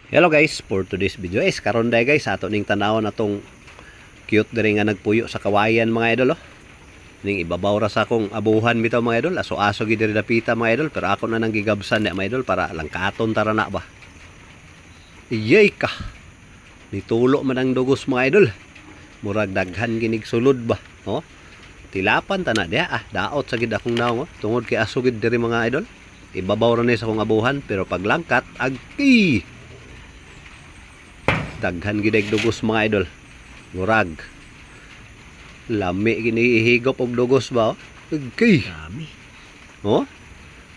Hello guys, for today's video is karon day guys ato ning tanaw na tong cute diri nga nagpuyo sa kawayan mga idol oh. Ning ibabaw ra sa akong abuhan bitaw mga idol, aso-aso gid diri dapita mga idol, pero ako na nang gigabsan ni mga idol para langkaton tara na ba. Iyay ka. Nitulo man ang dugos mga idol. Murag daghan ginig sulod ba, oh. Tilapan ta na dia daot sa gid akong naong oh. Tungod kay aso gid diri mga idol. Ibabaw ra ni sa akong abuhan pero paglangkat agki daghan gid dugos mga idol. Murag lami gini ihigop og dugos ba oh. Okay. Dami. Oh.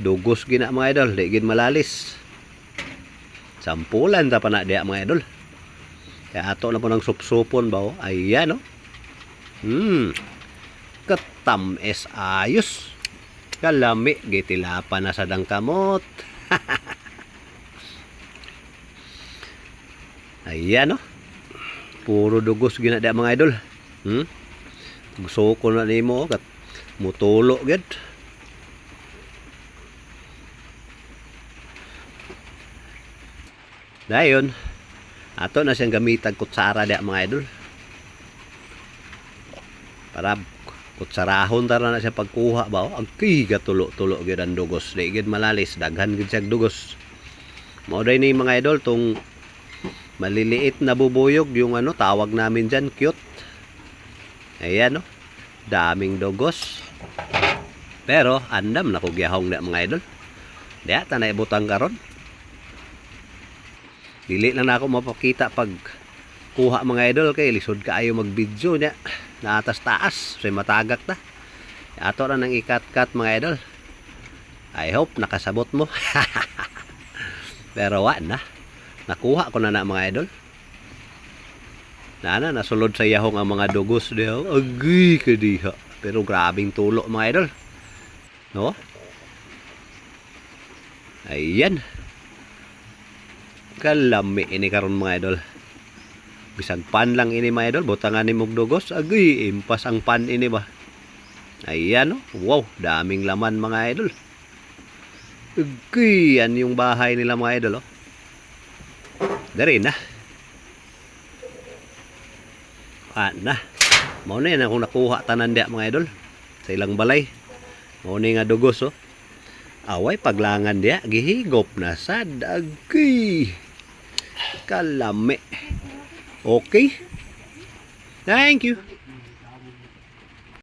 Dugos gina mga idol, di gid malalis. Sampulan ta pa na dia mga idol. Kaya ato na po ng supsupon ba oh. Ayan oh. Katam es ayos. Kalami gitilapan na sa dangkamot. Ayan oh. Puro dugos gina dia mga idol. Gusto ko na nimo kat mutulo gid. Dayon ato na siyang gamitag kutsara dia mga idol. Para kutsarahon tara na siya pagkuha ba oh. Agki gatulo-tulo gid ang dugos. Di gid malalis, daghan gid siya dugos. Mao day ni mga idol tong maliliit na bubuyog yung ano tawag namin dyan, cute. Ayan oh. Daming dugos. Pero andam na kugyahong na mga idol. Diya tanay butang karon. Dili lang na ako mapakita pag kuha mga idol kay lisod kaayo mag-video niya. Naatas-taas, so matagak na. Ato na nang ikat-kat mga idol. I hope nakasabot mo. Pero wa na. Nakuha ko na mga idol. Nasulod sa yahong ang mga dugos diha. Agi ka diha. Pero grabing tulo mga idol. No? Ayan. Kalami ini karon mga idol. Bisag pan lang ini mga idol. Butangan ni mong dugos. Agi, impas ang pan ini ba. Ayan no? Wow, daming laman mga idol. Agi, yan yung bahay nila mga idol oh. Dari na. Na. Mao na yan akong nakuha tanan dia mga idol. Sa ilang balay. Mao ni nga dugos oh. Away paglangan dia gihigop na sa dagi. Kalami. Okay. Thank you.